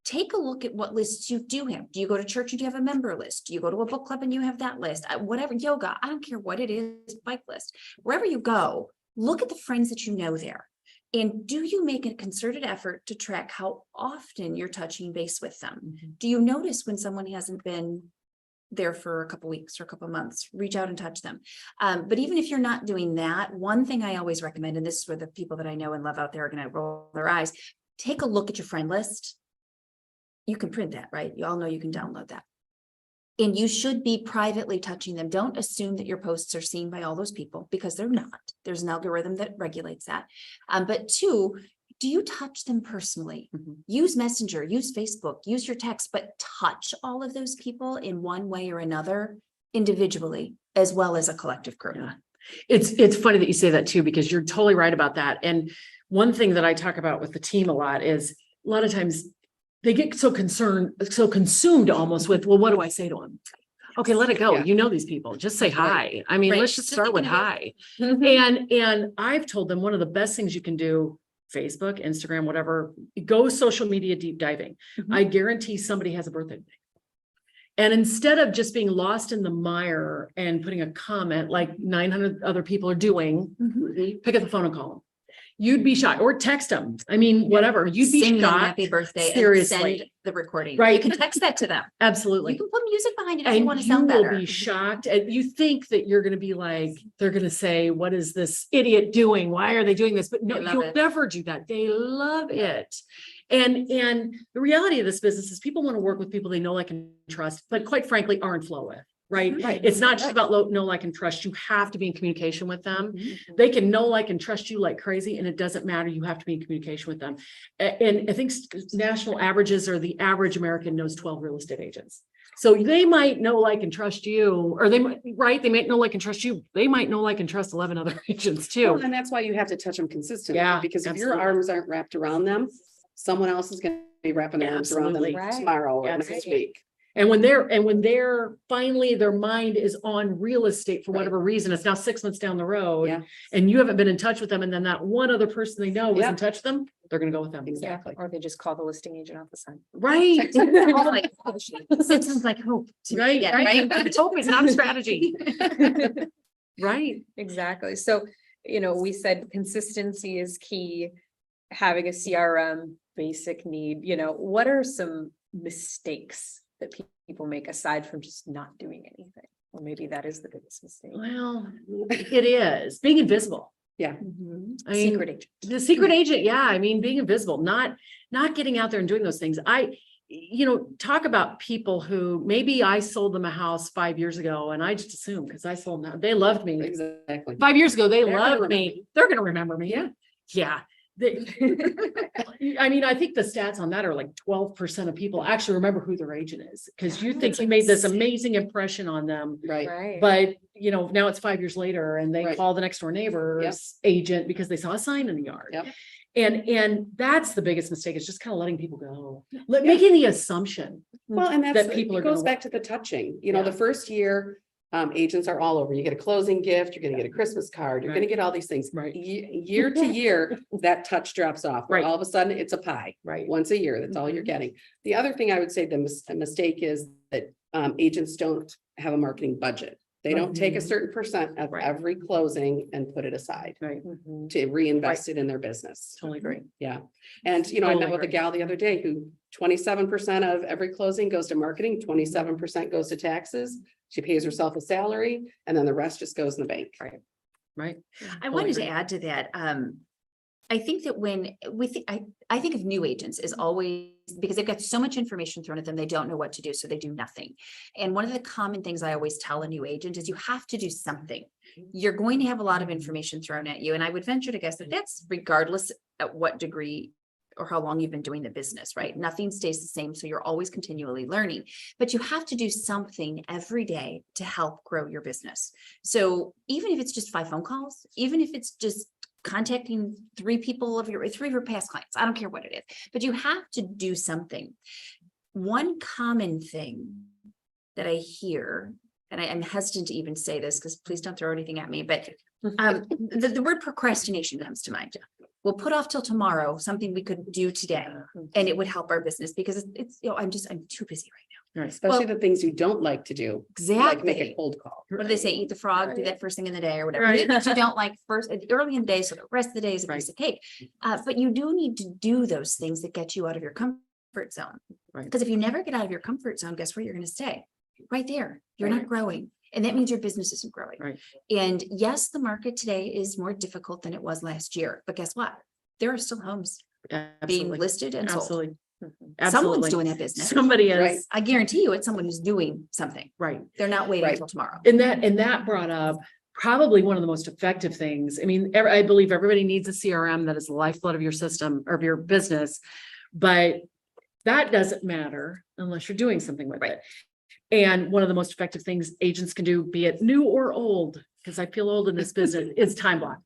take a look at what lists you do have. Do you go to church and do you have a member list? Do you go to a book club and you have that list? Whatever, yoga, I don't care what it is, bike list. Wherever you go, look at the friends that you know there. And do you make a concerted effort to track how often you're touching base with them? Do you notice when someone hasn't been there for a couple weeks or a couple months, reach out and touch them. But even if you're not doing that, one thing I always recommend, and this is where the people that I know and love out there are going to roll their eyes, take a look at your friend list. You can print that, right? You all know you can download that. And you should be privately touching them. Don't assume that your posts are seen by all those people, because they're not. There's an algorithm that regulates that. But 2, do you touch them personally? Use Messenger, use Facebook, use your text, but touch all of those people in one way or another individually, as well as a collective group. Yeah. It's funny that you say that too, because you're totally right about that. And one thing that I talk about with the team a lot is a lot of times they get so concerned, so consumed almost with, well, what do I say to them? Okay, let it go. Yeah. You know these people, just say hi. I mean, Right. let's just So start with thinking about- hi. Mhm. And I've told them one of the best things you can do, Facebook, Instagram, whatever, go social media deep diving. Mhm. I guarantee somebody has a birthday. And instead of just being lost in the mire and putting a comment like 900 other people are doing, Mhm. pick up the phone and call them. You'd be shocked, or text them. I mean, whatever, you'd be Sing them shocked. happy birthday and Seriously. send the recording. Right. You can text that to them. You Absolutely. can put music behind it if you And want to you sound will better. be shocked. And you think that you're going to be like, they're going to say, what is this idiot doing? Why are they doing this? But no, They love you'll it. never do that. They love it. And the reality of this business is people want to work with people they know, like, and trust, but quite frankly, aren't flow with, right? Right. It's not just about know, like, and trust. You have to be in communication with them. Mhm. They can know, like, and trust you like crazy, and it doesn't matter. You have to be in communication with them. And I think national averages are the average American knows 12 real estate agents. So they might know, like, and trust you, or they might, right? They might know, like, and trust you. They might know, like, and trust 11 other agents Well, too. and that's why you have to touch them consistently. Yeah, Because if your absolutely. arms aren't wrapped around them, someone else is gonna be wrapping their arms around them Absolutely. Right. tomorrow or next Absolutely. week. And when they're finally, their mind is on real estate for whatever reason, it's now 6 months down the road. Yeah. And you haven't been in touch with them, and then that one other person they know was Yeah. in touch with them, they're gonna go with them. Exactly. Or they just call the listing agent off the sign. Right. Like, it sounds like hope. to me. Right, Yeah, right. It's hope, it's not a strategy. Right. Exactly. So, we said consistency is key. Having a CRM, basic need, what are some mistakes that people make aside from just not doing anything? Or maybe that is the biggest mistake. Well, it is being invisible. Mhm. I mean, Secret agent. the secret agent, yeah, I mean, being invisible, not getting out there and doing those things. Talk about people who maybe I sold them a house 5 years ago and I just assumed because I sold them, they loved me. Exactly. 5 years ago, they They're gonna loved remember me. They're gonna remember me. Yeah. Yeah. I mean, I think the stats on that are like 12% of people actually remember who their agent is. Because you think you made this amazing impression on them. Right. Right. But now it's 5 years later and they Right. call the next door neighbor's agent because they saw a sign in the yard. Yep. And that's the biggest mistake, is just kind of letting people go, making the assumption. Well, and that's, That people it are goes gonna- back to the touching, Yeah. the first year, agents are all over. You get a closing gift, you're gonna get a Christmas card, you're gonna Right. get all these things. Right. Year to year, that touch drops off. Where Right. All of a sudden, it's a pie. Right. Once a year, that's all you're getting. The other thing I would say, the mistake is that agents don't have a marketing budget. They don't take a certain percent of Right. every closing and put it aside Right. Mhm. to reinvest it in their business. Totally agree. Yeah. And, I Totally met with a agree. gal the other day who 27% of every closing goes to marketing, 27% goes to taxes. She pays herself a salary and then the rest just goes in the bank. Right. I wanted to agree. add to that. I think that when we think, I think of new agents as always, because they've got so much information thrown at them, they don't know what to do, so they do nothing. And one of the common things I always tell a new agent is you have to do something. You're going to have a lot of information thrown at you. And I would venture to guess that that's regardless at what degree or how long you've been doing the business, right? Nothing stays the same. So you're always continually learning, but you have to do something every day to help grow your business. So even if it's just 5 phone calls, even if it's just contacting 3 of your past clients, I don't care what it is, but you have to do something. One common thing that I hear, and I'm hesitant to even say this because please don't throw anything at me, but the word procrastination comes to mind. We'll put off till tomorrow something we could do today and it would help our business because it's I'm too busy right Right. Especially the things you don't like to do. now. Like make a Exactly. cold call. What do they say? Eat the frog, do that first thing in the day or whatever. Right. That you don't like first, early in the day, so the rest of the day is a Right. piece of cake. But you do need to do those things that get you out of your comfort zone. Right. Because if you never get out of your comfort zone, guess where you're going to stay? Right there. You're not growing. And that means your business isn't growing. Right. And yes, the market today is more difficult than it was last year. But guess what? There are still homes being Absolutely. listed and sold. Absolutely. Someone's Absolutely. doing that business. Somebody Right. is, I guarantee you it's someone who's doing something. right. They're not waiting Right. until tomorrow. And that brought up probably one of the most effective things. I mean, I believe everybody needs a CRM that is the lifeblood of your system or of your business, but that doesn't matter unless you're doing something with it. And one of the most effective things agents can do, be it new or old, because I feel old in this business, is time block.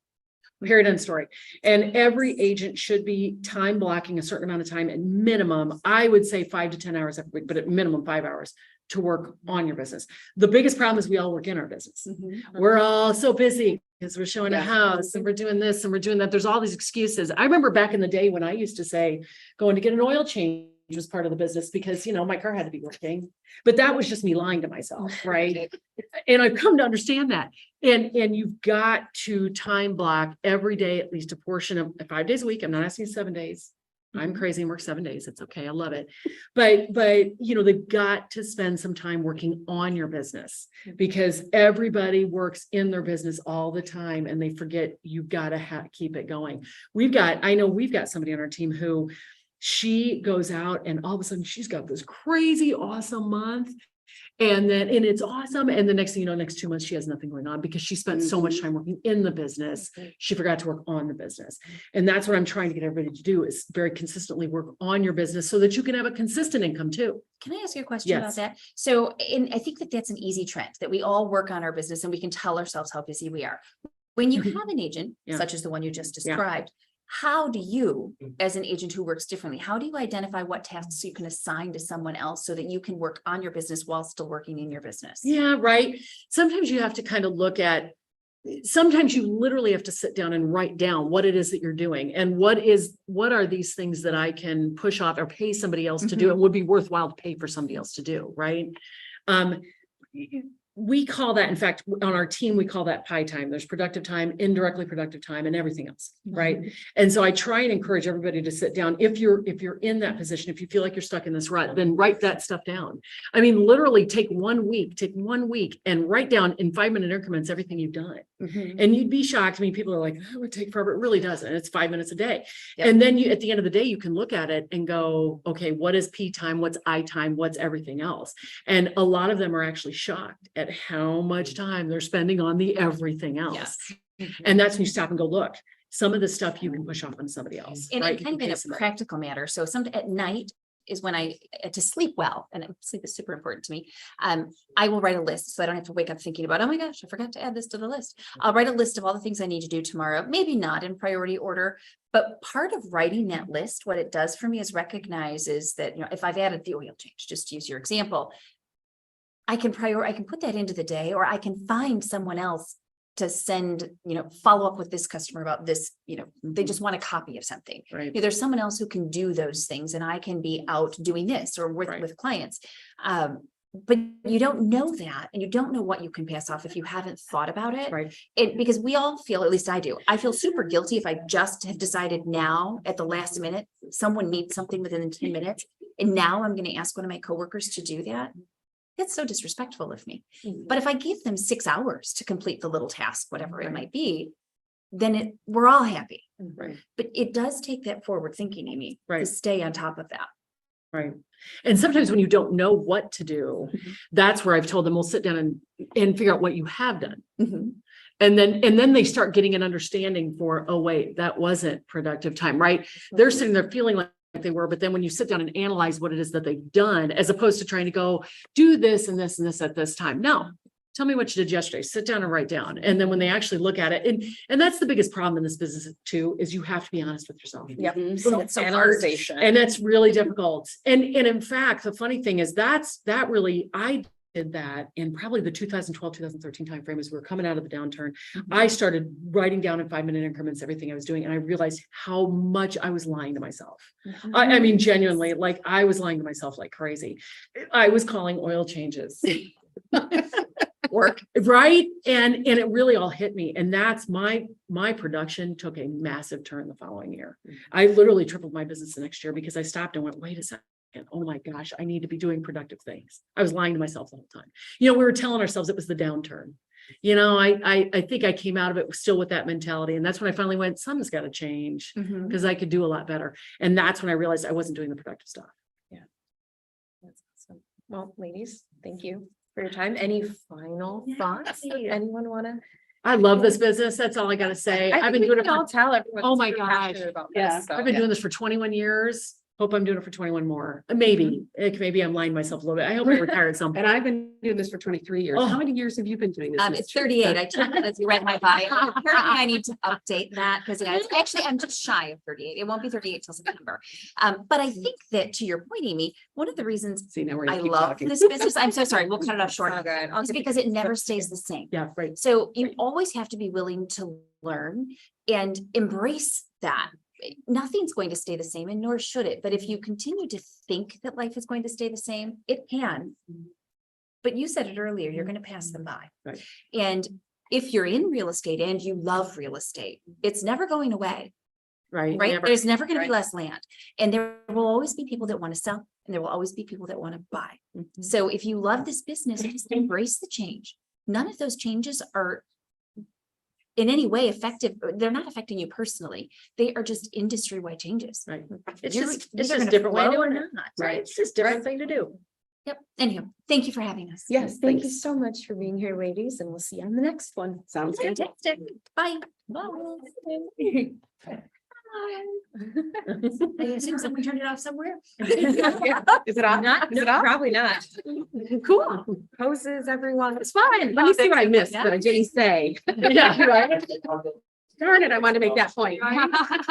Period, end story. And every agent should be time blocking a certain amount of time at minimum. I would say 5 to 10 hours every week, but at minimum 5 hours to work on your business. The biggest problem is we all work in our business. We're all so busy because we're showing a Yeah. house and we're doing this and we're doing that. There's all these excuses. I remember back in the day when I used to say going to get an oil change was part of the business because, you know, my car had to be working, but that was just me lying to myself. Right. And I've come to understand that. And you've got to time block every day, at least a portion of 5 days a week. I'm not asking 7 days. I'm crazy and work 7 days. It's okay. I love it. But, you know, they've got to spend some time working on your business because everybody works in their business all the time and they forget you've got to keep it going. I know we've got somebody on our team who she goes out and all of a sudden she's got this crazy awesome month. And it's awesome. And the next thing you know, next 2 months, she has nothing going on because she spent so much time working in the business. She forgot to work on the business. And that's what I'm trying to get everybody to do is very consistently work on your business so that you can have a consistent income too. Can I ask you a question about Yes. that? So, and I think that that's an easy trend, that we all work on our business and we can tell ourselves how busy we are. When you have an agent, Yeah. such as the one you just Yeah. described, how do you, as an agent who works differently, how do you identify what tasks you can assign to someone else so that you can work on your business while still working in your business? Yeah, right. Sometimes you have to kind of look at, sometimes you literally have to sit down and write down what it is that you're doing and what are these things that I can push off or pay somebody else to do. It would be worthwhile to pay for somebody else to do, right? We call that, in fact, on our team, we call that pie time. There's productive time, indirectly productive time, and everything else, right? And so I try and encourage everybody to sit down. If you're in that position, if you feel like you're stuck in this rut, then write that stuff down. I mean, literally take 1 week and write down in 5-minute increments everything you've done. And you'd be shocked. I mean, people are like, oh, it would take forever. It really doesn't. It's 5 minutes a day. Yep. And then at the end of the day, you can look at it and go, okay, what is P time? What's I time? What's everything else? And a lot of them are actually shocked at how much time they're spending on the everything else. And that's when you stop and go, look, some of the stuff you can push off on somebody else. And right? it kind of in a somebody. practical matter. So some at night is when I to sleep well, and sleep is super important to me. I will write a list so I don't have to wake up thinking about, oh my gosh, I forgot to add this to the list. I'll write a list of all the things I need to do tomorrow, maybe not in priority order, but part of writing that list, what it does for me is recognizes that, you know, if I've added the oil change, just to use your example, I can put that into the day, or I can find someone else to send, you know, follow up with this customer about this, you know, they just want a copy of something. Right. You know, there's someone else who can do those things and I can be out doing this or with clients. But you don't know that, and you don't know what you can pass off if you haven't thought about it. Right. Because we all feel, at least I do, I feel super guilty if I just have decided now at the last minute, someone needs something within 10 minutes. And now I'm going to ask one of my coworkers to do that. That's so disrespectful of me. But if I give them 6 hours to complete the little task, whatever it might be, then we're all happy. Right. But it does take that forward thinking, Amy, to stay on top of that. Right. And sometimes when you don't know what to do, that's where I've told them, we'll sit down and figure out what you have done. And then they start getting an understanding for, oh, wait, that wasn't productive time, right? They're sitting there feeling like they were, but then when you sit down and analyze what it is that they've done, as opposed to trying to go do this and this and this at this time. No, tell me what you did yesterday, sit down and write down. And then when they actually look at it, and that's the biggest problem in this business too, is you have to be honest with yourself. Yep. It's so hard. And that's really difficult. And in fact, the funny thing is I did that in probably the 2012, 2013 timeframe as we were coming out of the downturn. I started writing down in 5-minute increments everything I was doing. And I realized how much I was lying to myself. I mean, genuinely, like I was lying to myself like crazy. I was calling oil changes. Work, right? And it really all hit me. And that's my production took a massive turn the following year. I literally tripled my business the next year because I stopped and went, wait a second. Oh my gosh, I need to be doing productive things. I was lying to myself the whole time. You know, we were telling ourselves it was the downturn. You know, I think I came out of it still with that mentality. And that's when I finally went, something's got to change because I could do a lot better. And that's when I realized I wasn't doing the productive stuff. Yeah. That's awesome. Well, ladies, thank you for your time. Any final thoughts? Anyone want to? I love this business. That's all I got to say. I've been doing it. I'll tell everyone. Oh my gosh. About Yeah. this, so, I've been doing this for 21 years. Hope I'm doing it for 21 more. Maybe, maybe I'm lying to myself a little bit. I hope I retire at some And point. I've been doing this for 23 years. Oh. How many years have you been doing this? Ms. It's Teresa? 38. I took it as you read my bio. Apparently I need to update that because actually I'm just shy of 38. It won't be 38 till September. But I think that to your point, Amy, one of the reasons See, now we're gonna I keep love talking. this business, I'm so sorry, we'll cut it off short. Oh, good. It's because it never stays the same. Yeah, right. So you always have to be willing to learn and embrace that. Nothing's going to stay the same and nor should it. But if you continue to think that life is going to stay the same, it can. But you said it earlier, you're going to pass them by. Right. And if you're in real estate and you love real estate, it's never going away, Right. right? Never- There's never going to be Right. less land. And there will always be people that want to sell and there will always be people that want to buy. Mhm. So if you love this business, just embrace the change. None of those changes are in any way effective. They're not affecting you personally. They are just industry-wide changes. Right. It's You're- just, these it's are just gonna a different way of flow or doing it. not, Right. It's just a different thing to do. Yep. Anywho, thank you for having us. Yes, Thank you thanks. so much for being here, ladies, and we'll see you on the next one. Sounds good. Fantastic. Bye. I assume someone turned it off somewhere. Is it on? Not, Is it no, off? probably not. Cool. Poses, everyone. It's fine. Let me see what I missed that I didn't say. Yeah, right. Darn it, I wanted to make that point.